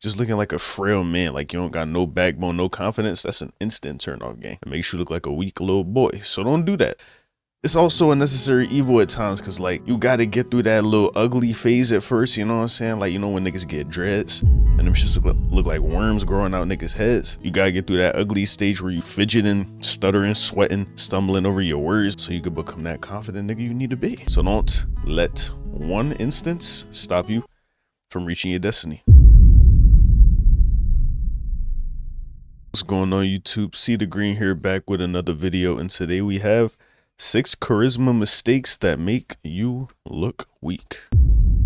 Just looking like a frail man, like you don't got no backbone, no confidence, that's an instant turn off game. It makes you look like a weak little boy. So don't do that. It's also a necessary evil at times, cause like you gotta get through that little ugly phase at first, you know what I'm saying? Like, you know when niggas get dreads and them shits look like worms growing out niggas' heads. You gotta get through that ugly stage where you fidgeting, stuttering, sweating, stumbling over your words so you can become that confident nigga you need to be. So don't let one instance stop you from reaching your destiny. What's going on YouTube? cdagreen here, back with another video, and today we have 6 charisma mistakes that make you look weak.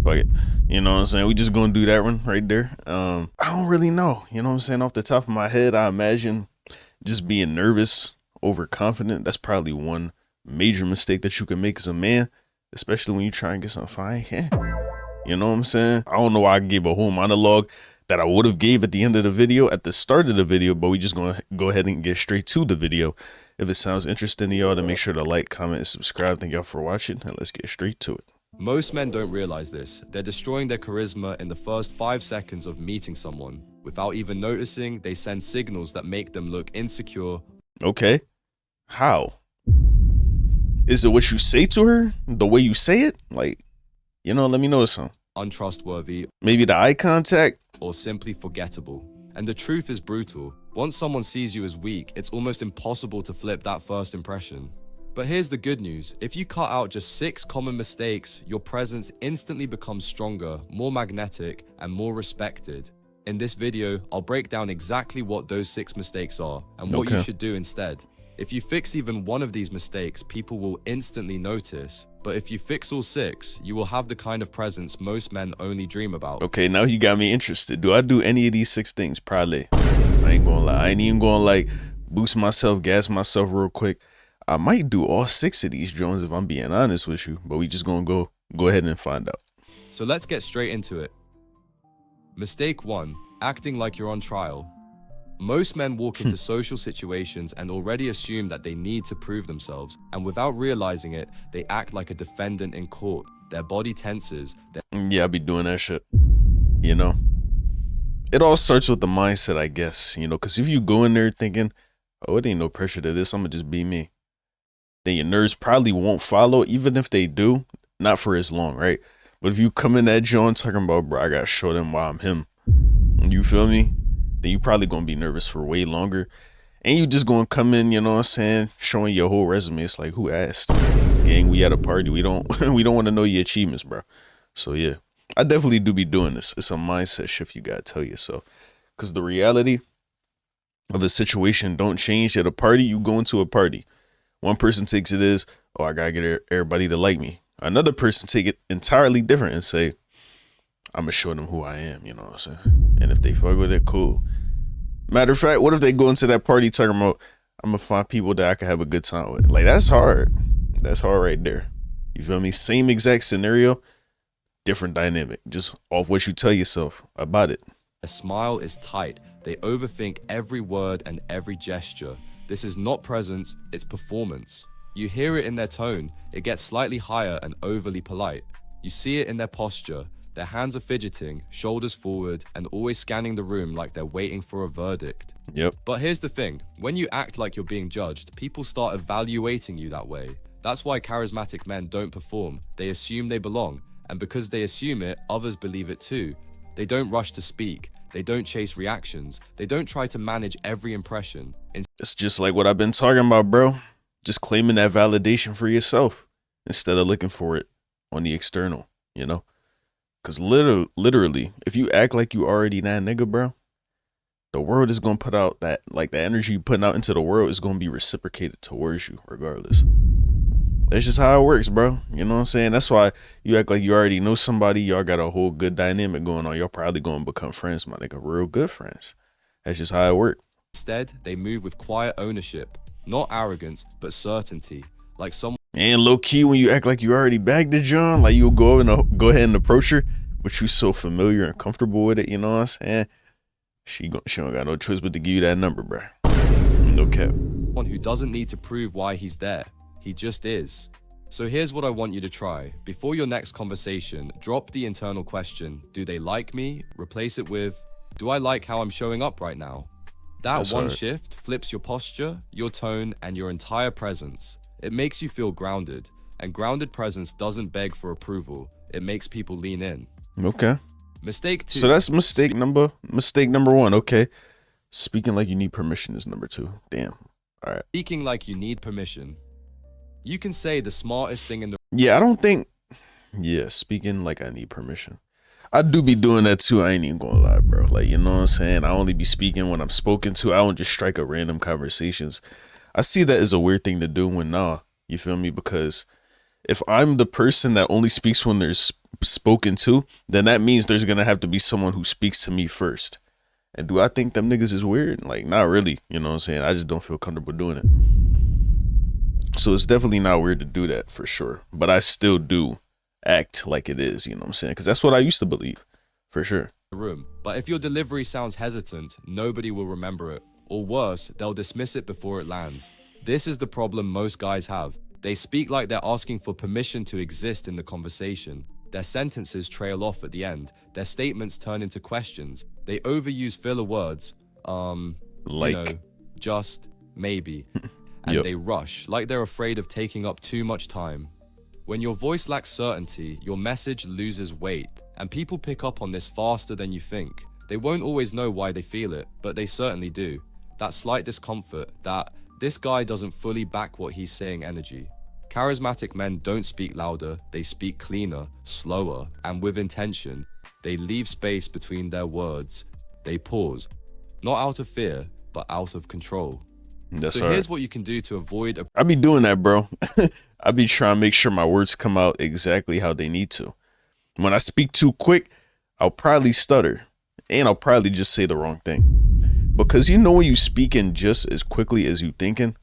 Fuck it. You know what I'm saying? We just gonna do that one right there. I don't really know. You know what I'm saying? Off the top of my head, I imagine just being nervous, overconfident. That's probably one major mistake that you can make as a man, especially when you try and get something fine. Yeah. You know what I'm saying? I don't know why I gave a whole monologue that I would have gave at the end of the video, at the start of the video, but we just gonna go ahead and get straight to the video. If it sounds interesting to y'all, then make sure to like, comment, and subscribe. Thank y'all for watching, and let's get straight to it. Most men don't realize this. They're destroying their charisma in the first 5 seconds of meeting someone. Without even noticing, they send signals that make them look insecure. Okay. How? Is it what you say to her? The way you say it? Like, you know, let me know something. Untrustworthy, Maybe the eye contact? or simply forgettable. And the truth is brutal. Once someone sees you as weak, it's almost impossible to flip that first impression. But here's the good news. If you cut out just 6 common mistakes, your presence instantly becomes stronger, more magnetic, and more respected. In this video, I'll break down exactly what those 6 mistakes are and what you should do instead. If you fix even one of these mistakes, people will instantly notice. But if you fix all 6, you will have the kind of presence most men only dream about. Okay, now you got me interested. Do I do any of these 6 things? Probably. I ain't gonna lie. I ain't even gonna like boost myself, gas myself real quick. I might do all 6 of these Jones if I'm being honest with you, but we just gonna go ahead and find out. So let's get straight into it. Mistake 1, acting like you're on trial. Most men walk into social situations and already assume that they need to prove themselves, and without realizing it, they act like a defendant in court. Their body tenses. Yeah, I be doing that shit. You know, it all starts with the mindset, I guess, you know, because if you go in there thinking, oh, it ain't no pressure to this, I'm gonna just be me, then your nerves probably won't follow, even if they do, not for as long, right? But if you come in that joint talking about, bro, I gotta show them why I'm him, you feel me? Then you probably gonna be nervous for way longer, and you just gonna come in, you know what I'm saying, showing your whole resume. It's like, who asked? Gang, we at a party. We don't we don't want to know your achievements, bro. So yeah, I definitely do be doing this. It's a mindset shift you gotta tell yourself, because the reality of a situation don't change at a party. You go into a party, one person takes it as, oh, I gotta get everybody to like me. Another person take it entirely different and say, I'm gonna show them who I am, you know what I'm saying? And if they fuck with it, cool. Matter of fact, what if they go into that party talking about, I'm gonna find people that I can have a good time with? Like, that's hard. That's hard right there. You feel me? Same exact scenario, different dynamic, just off what you tell yourself about it. A smile is tight. They overthink every word and every gesture. This is not presence, it's performance. You hear it in their tone. It gets slightly higher and overly polite. You see it in their posture. Their hands are fidgeting, shoulders forward, and always scanning the room like they're waiting for a verdict. Yep. But here's the thing. When you act like you're being judged, people start evaluating you that way. That's why charismatic men don't perform. They assume they belong. And because they assume it, others believe it too. They don't rush to speak. They don't chase reactions. They don't try to manage every impression. It's just like what I've been talking about, bro. Just claiming that validation for yourself instead of looking for it on the external, you know? Because literally, if you act like you already that nigga, bro, the world is going to put out that, like, the energy you putting out into the world is going to be reciprocated towards you regardless. That's just how it works, bro. You know what I'm saying? That's why you act like you already know somebody. Y'all got a whole good dynamic going on. Y'all probably going to become friends, my nigga, real good friends. That's just how it works. Instead, they move with quiet ownership, not arrogance, but certainty. Like someone. And low key, when you act like you already bagged it, John, like you'll go ahead and approach her, but you so familiar and comfortable with it, you know what I'm saying? She don't got no choice but to give you that number, bro. No cap. One who doesn't need to prove why he's there. He just is. So here's what I want you to try. Before your next conversation, drop the internal question, do they like me? Replace it with, Do I like how I'm showing up right now? That That's one hard. shift flips your posture, your tone, and your entire presence. It makes you feel grounded, and grounded presence doesn't beg for approval. It makes people lean in. Okay. Mistake So 2. that's mistake number one. Okay. Speaking like you need permission is number 2. Damn. All right. Speaking like you need permission. You can say the smartest thing in the Yeah, I don't think. Yeah, speaking like I need permission. I do be doing that too. I ain't even gonna lie, bro. Like, you know what I'm saying? I only be speaking when I'm spoken to. I don't just strike up random conversations. I see that as a weird thing to do when nah, you feel me? Because if I'm the person that only speaks when there's spoken to, then that means there's gonna have to be someone who speaks to me first. And do I think them niggas is weird? Like, not really. You know what I'm saying? I just don't feel comfortable doing it. So it's definitely not weird to do that for sure. But I still do act like it is, you know what I'm saying? Because that's what I used to believe, for sure. room. But if your delivery sounds hesitant, nobody will remember it. Or worse, they'll dismiss it before it lands. This is the problem most guys have. They speak like they're asking for permission to exist in the conversation. Their sentences trail off at the end. Their statements turn into questions. They overuse filler words. Like, Just, maybe. And yep. they rush, like they're afraid of taking up too much time. When your voice lacks certainty, your message loses weight, and people pick up on this faster than you think. They won't always know why they feel it, but they certainly do. That slight discomfort, that this guy doesn't fully back what he's saying energy. Charismatic men don't speak louder, they speak cleaner, slower, and with intention. They leave space between their words. They pause, not out of fear, but out of control. That's So hard. here's what you can do to avoid a I be doing that, bro. I be trying to make sure my words come out exactly how they need to. When I speak too quick, I'll probably stutter, and I'll probably just say the wrong thing. Because you know when you speaking just as quickly as you thinking,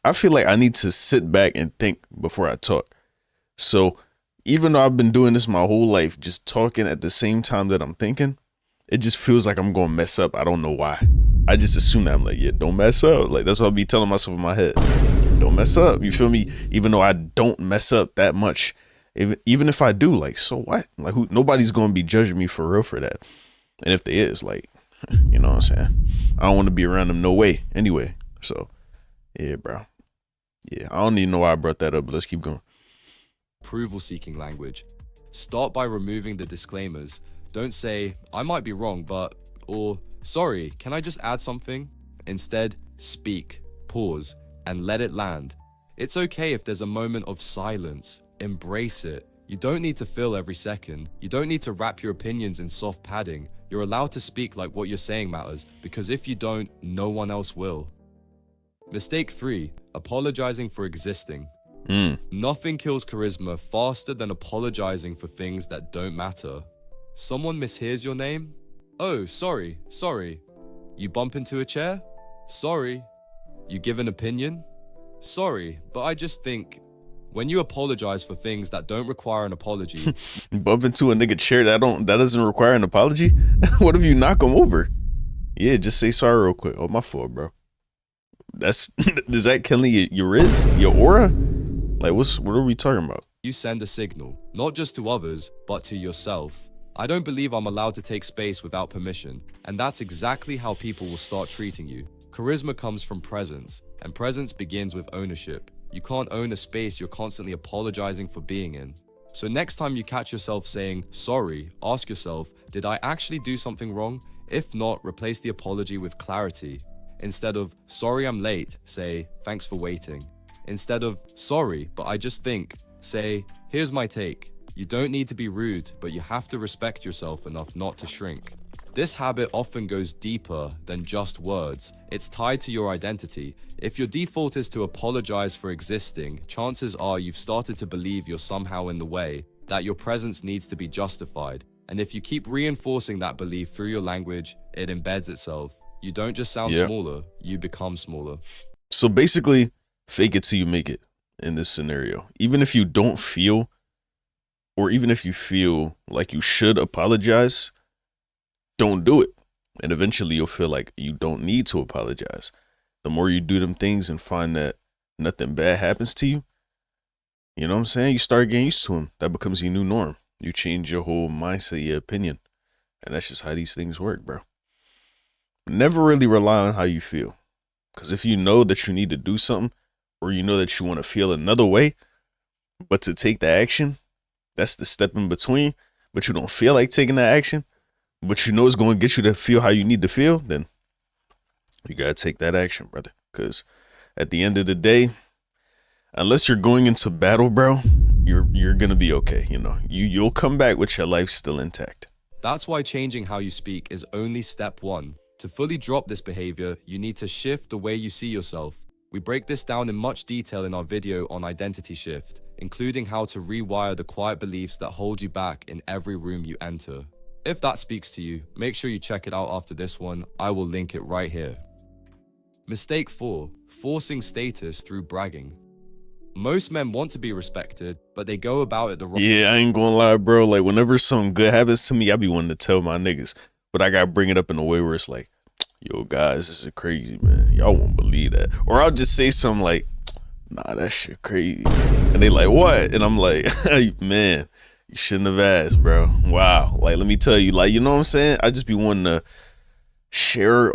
I feel like I need to sit back and think before I talk. So even though I've been doing this my whole life, just talking at the same time that I'm thinking, it just feels like I'm gonna mess up. I don't know why. I just assume that I'm like, yeah, don't mess up. Like, that's what I'll be telling myself in my head. Don't mess up. You feel me? Even though I don't mess up that much. Even if I do, like, so what? Like, nobody's gonna be judging me for real for that. And if they is, like, you know what I'm saying? I don't want to be around them no way anyway. So, yeah, bro. Yeah, I don't even know why I brought that up, but let's keep going. approval-seeking language. Start by removing the disclaimers. Don't say, I might be wrong, but, or, sorry, can I just add something? Instead, speak, pause, and let it land. It's okay if there's a moment of silence. Embrace it. You don't need to fill every second. You don't need to wrap your opinions in soft padding. You're allowed to speak like what you're saying matters, because if you don't, no one else will. Mistake 3, apologizing for existing. Nothing kills charisma faster than apologizing for things that don't matter. Someone mishears your name? Oh, sorry. You bump into a chair? Sorry. You give an opinion? Sorry, but I just think when you apologize for things that don't require an apology, Bump into a nigga chair that doesn't require an apology. What if you knock him over? Yeah, just say sorry real quick. Oh, my fault, bro. That's does that kill your riz, your aura? Like, what are we talking about? you send a signal, not just to others, but to yourself. I don't believe I'm allowed to take space without permission, and that's exactly how people will start treating you. Charisma comes from presence, and presence begins with ownership. You can't own a space you're constantly apologizing for being in. So next time you catch yourself saying, sorry, ask yourself, did I actually do something wrong? If not, replace the apology with clarity. Instead of, sorry I'm late, say, thanks for waiting. Instead of, sorry, but I just think, say, here's my take. You don't need to be rude, but you have to respect yourself enough not to shrink. This habit often goes deeper than just words. It's tied to your identity. If your default is to apologize for existing, chances are you've started to believe you're somehow in the way, that your presence needs to be justified. And if you keep reinforcing that belief through your language, it embeds itself. You don't just sound smaller, you become smaller. So basically, fake it till you make it in this scenario. Even if you don't feel, or even if you feel like you should apologize, don't do it. And eventually you'll feel like you don't need to apologize. The more you do them things and find that nothing bad happens to you, you know what I'm saying? You start getting used to them. That becomes your new norm. You change your whole mindset, your opinion. And that's just how these things work, bro. Never really rely on how you feel. Because if you know that you need to do something, or you know that you want to feel another way, but to take the action, that's the step in between, but you don't feel like taking that action, but you know it's going to get you to feel how you need to feel, then you got to take that action, brother. Because at the end of the day, unless you're going into battle, bro, you're going to be okay. You know, you'll come back with your life still intact. That's why changing how you speak is only step one. To fully drop this behavior, you need to shift the way you see yourself. We break this down in much detail in our video on identity shift, including how to rewire the quiet beliefs that hold you back in every room you enter. If that speaks to you, make sure you check it out after this one. I will link it right here. Mistake 4. Forcing status through bragging. Most men want to be respected, but they go about it the wrong way. Yeah, I ain't gonna lie, bro. Like, whenever something good happens to me, I be wanting to tell my niggas. But I gotta bring it up in a way where it's like, yo, guys, this is crazy, man. Y'all won't believe that. Or I'll just say something like, nah, that shit crazy. And they like, what? And I'm like, man, you shouldn't have asked, bro. Wow. Like, let me tell you, like, you know what I'm saying? I just be wanting to share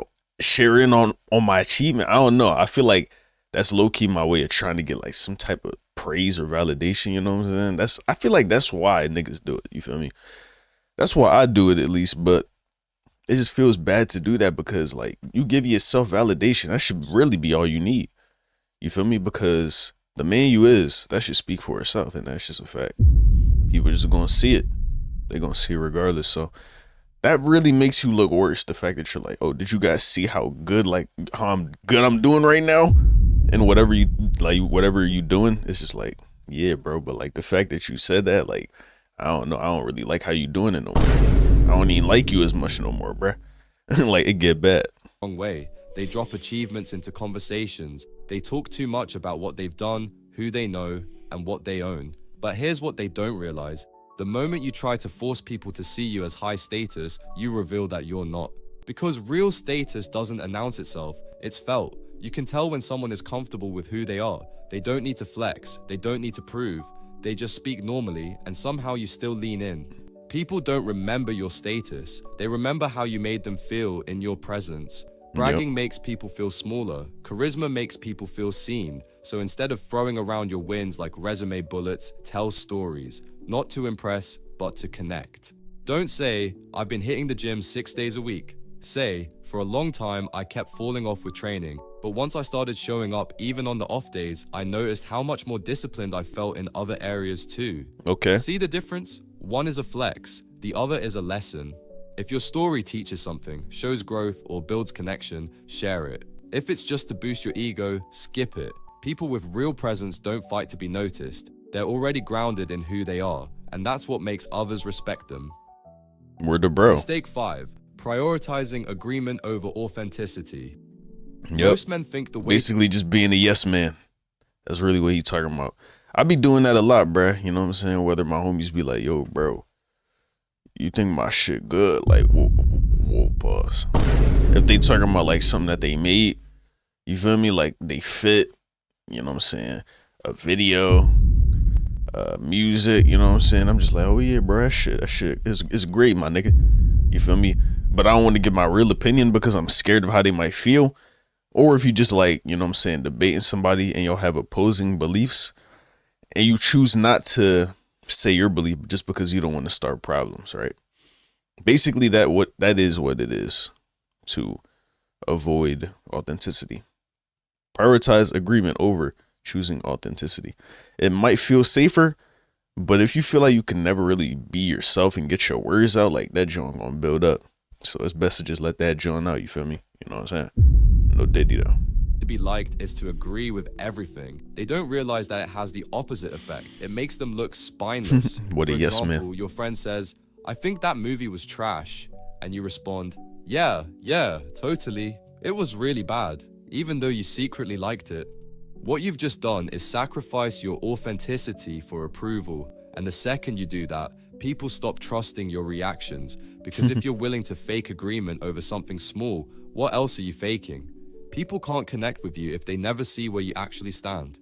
in on my achievement. I don't know. I feel like that's low-key my way of trying to get like some type of praise or validation, you know what I'm saying? I feel like that's why niggas do it, you feel me? That's why I do it, at least. But it just feels bad to do that, because like, you give yourself validation, that should really be all you need, you feel me? Because the man you is, that should speak for itself, and that's just a fact. People just gonna see it. They're gonna see it regardless. So that really makes you look worse, the fact that you're like, oh, did you guys see how good I'm doing right now? And whatever you doing, it's just like, yeah, bro. But like, the fact that you said that, like, I don't know, I don't really like how you doing it no more. I don't even like you as much no more, bro. Like, it get bad. Wrong way. They drop achievements into conversations. They talk too much about what they've done, who they know, and what they own. But here's what they don't realize. The moment you try to force people to see you as high status, you reveal that you're not. Because real status doesn't announce itself, it's felt. You can tell when someone is comfortable with who they are. They don't need to flex, they don't need to prove. They just speak normally, and somehow you still lean in. People don't remember your status. They remember how you made them feel in your presence. Bragging makes people feel smaller. Charisma makes people feel seen. So instead of throwing around your wins like resume bullets, tell stories. Not to impress, but to connect. Don't say, I've been hitting the gym 6 days a week. Say, for a long time, I kept falling off with training. But once I started showing up, even on the off days, I noticed how much more disciplined I felt in other areas too. Okay. See the difference? One is a flex, the other is a lesson. If your story teaches something, shows growth, or builds connection, share it. If it's just to boost your ego, skip it. People with real presence don't fight to be noticed. They're already grounded in who they are, and that's what makes others respect them. Word to bro. Mistake 5. Prioritizing agreement over authenticity. Yep. Most men think the way Basically just being a yes man. That's really what he talking about. I be doing that a lot, bruh. You know what I'm saying? Whether my homies be like, yo, bro, you think my shit good? Like, whoa, pause. If they talking about like something that they made, you feel me? Like they fit, you know what I'm saying? A video, music, you know what I'm saying? I'm just like, oh yeah, bro, that shit is great, my nigga. You feel me? But I don't want to give my real opinion because I'm scared of how they might feel. Or if you just like, you know what I'm saying, debating somebody and y'all have opposing beliefs and you choose not to say your belief just because you don't want to start problems, right? Basically that is what it is, to avoid authenticity. Prioritize agreement over choosing authenticity. It might feel safer, but if you feel like you can never really be yourself and get your words out, like that joint gonna build up. So it's best to just let that joint out, you feel me? You know what I'm saying? No diddy though. to be liked is to agree with everything. They don't realize that it has the opposite effect. It makes them look spineless. What a For yes example, man. your friend says, I think that movie was trash. And you respond, yeah, totally. It was really bad, even though you secretly liked it. What you've just done is sacrifice your authenticity for approval. And the second you do that, people stop trusting your reactions. Because if you're willing to fake agreement over something small, what else are you faking? People can't connect with you if they never see where you actually stand.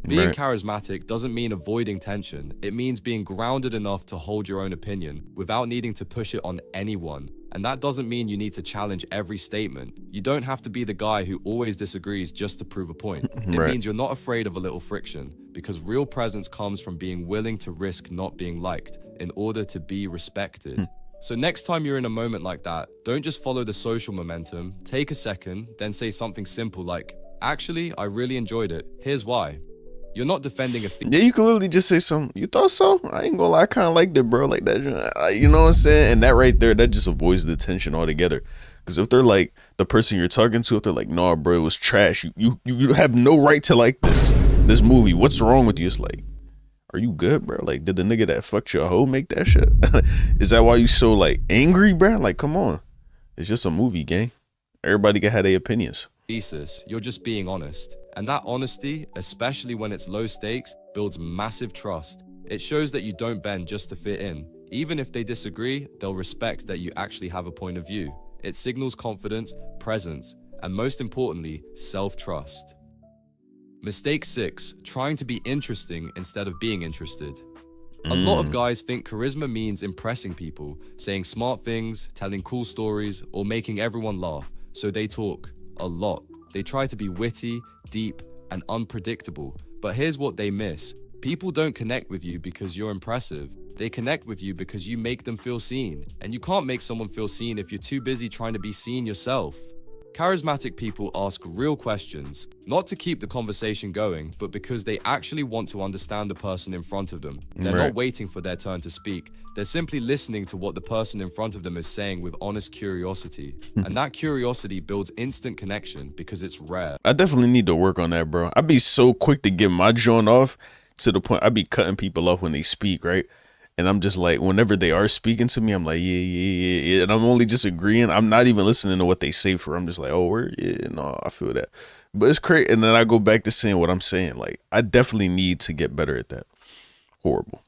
Being Right. charismatic doesn't mean avoiding tension. It means being grounded enough to hold your own opinion without needing to push it on anyone. And that doesn't mean you need to challenge every statement. You don't have to be the guy who always disagrees just to prove a point. It Right. means you're not afraid of a little friction, because real presence comes from being willing to risk not being liked in order to be respected. So next time you're in a moment like that, don't just follow the social momentum. Take a second, then say something simple like, actually, I really enjoyed it. Here's why. You're not defending a Yeah, you can literally just say something. You thought so? I ain't gonna lie, I kind of liked it, bro. Like that, you know what I'm saying? And that right there, that just avoids the tension altogether. Because if they're like the person you're talking to, if they're like, "Nah, bro, it was trash. You have no right to like this movie. What's wrong with you?" It's like, are you good, bro? Like, did the nigga that fucked your hoe make that shit? Is that why you so like angry, bro? Like, come on, it's just a movie, gang. Everybody can have their opinions. thesis, you're just being honest. And that honesty, especially when it's low stakes, builds massive trust. It shows that you don't bend just to fit in. Even if they disagree, they'll respect that you actually have a point of view. It signals confidence, presence, and most importantly, self-trust. Mistake 6, trying to be interesting instead of being interested. A lot of guys think charisma means impressing people, saying smart things, telling cool stories, or making everyone laugh, so they talk a lot. They try to be witty, deep, and unpredictable. But here's what they miss. People don't connect with you because you're impressive. They connect with you because you make them feel seen. And you can't make someone feel seen if you're too busy trying to be seen yourself. Charismatic people ask real questions, not to keep the conversation going, but because they actually want to understand the person in front of them. They're Right. not waiting for their turn to speak. They're simply listening to what the person in front of them is saying with honest curiosity. And that curiosity builds instant connection because it's rare. I definitely need to work on that, bro. I'd be so quick to get my joint off to the point I'd be cutting people off when they speak, right? And I'm just like, whenever they are speaking to me, I'm like, yeah. And I'm only just agreeing. I'm not even listening to what they say for. I'm just like, oh, word, yeah, no, I feel that. But it's crazy. And then I go back to saying what I'm saying. Like, I definitely need to get better at that. Horrible.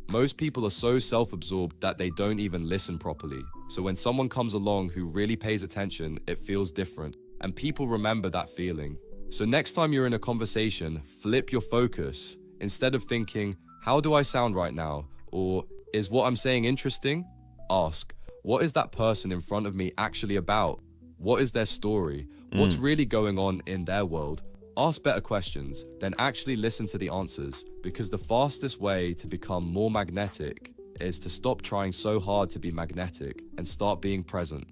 Most people are so self-absorbed that they don't even listen properly. So when someone comes along who really pays attention, it feels different. And people remember that feeling. So next time you're in a conversation, flip your focus. Instead of thinking, how do I sound right now? Or, is what I'm saying interesting? Ask, what is that person in front of me actually about? What is their story? What's really going on in their world? Ask better questions, then actually listen to the answers, because the fastest way to become more magnetic is to stop trying so hard to be magnetic and start being present.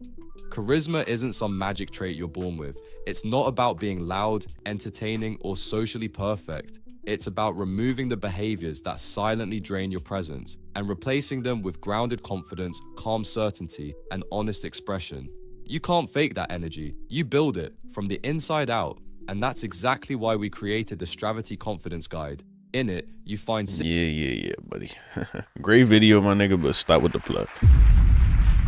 Charisma isn't some magic trait you're born with. It's not about being loud, entertaining, or socially perfect. It's about removing the behaviors that silently drain your presence and replacing them with grounded confidence, calm certainty, and honest expression. You can't fake that energy. You build it from the inside out. And that's exactly why we created the Stravity Confidence Guide. In it, you find Yeah, buddy. Great video, my nigga, but stop with the plug.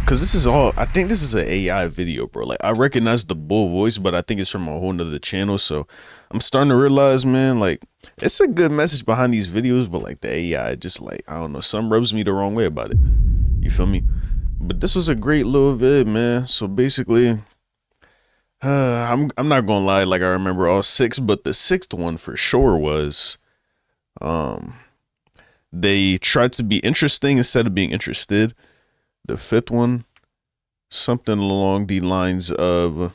Cause this is all, I think this is an AI video, bro. Like, I recognize the bull voice, but I think it's from a whole nother channel. So I'm starting to realize, man, like, it's a good message behind these videos, but like the AI, just like, I don't know, some rubs me the wrong way about it. You feel me? But this was a great little vid, man. So basically, I'm not gonna lie, like I remember all 6, but the 6th one for sure was, they tried to be interesting instead of being interested. The 5th one, something along the lines of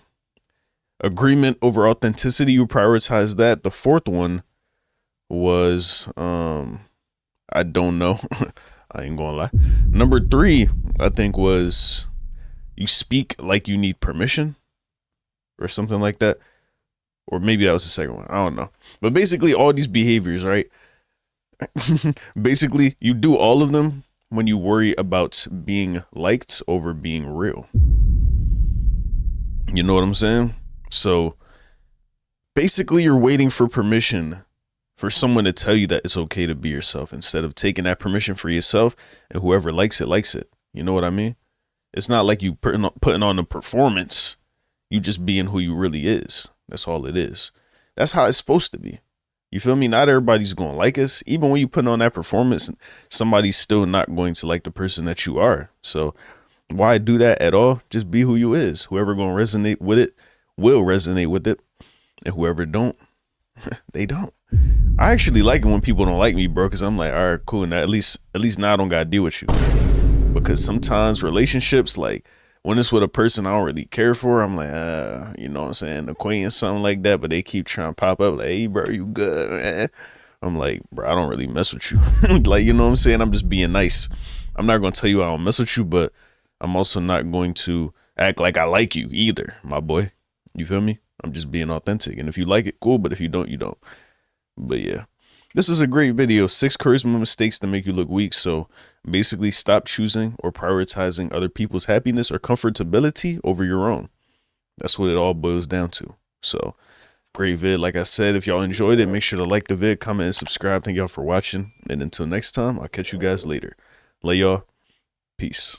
agreement over authenticity. You prioritize that. The 4th one was, I don't know. I ain't gonna lie. Number 3, I think, was you speak like you need permission or something like that. Or maybe that was the 2nd one. I don't know. But basically all these behaviors, right? Basically you do all of them when you worry about being liked over being real. You know what I'm saying? So basically you're waiting for permission for someone to tell you that it's okay to be yourself instead of taking that permission for yourself, and whoever likes it, likes it. You know what I mean? It's not like you putting on a performance. You just being who you really is. That's all it is. That's how it's supposed to be. You feel me? Not everybody's going to like us. Even when you put on that performance, somebody's still not going to like the person that you are. So why do that at all? Just be who you is. Whoever going to resonate with it will resonate with it. And whoever don't, they don't. I actually like it when people don't like me, bro, because I'm like, all right, cool. Now at least now I don't got to deal with you. Because sometimes relationships, like When it's with a person I don't really care for, I'm like, you know what I'm saying, acquaintance, something like that. But they keep trying to pop up like, hey, bro, you good, man? I'm like, bro, I don't really mess with you. Like, you know what I'm saying? I'm just being nice. I'm not gonna tell you I don't mess with you, but I'm also not going to act like I like you either, my boy. You feel me? I'm just being authentic. And if you like it, cool. But if you don't, you don't. But yeah, this is a great video. 6 charisma mistakes that make you look weak. So basically, stop choosing or prioritizing other people's happiness or comfortability over your own. That's what it all boils down to. So great vid. Like I said, if y'all enjoyed it, make sure to like the vid, comment, and subscribe. Thank y'all for watching. And until next time, I'll catch you guys later. Lay y'all. Peace.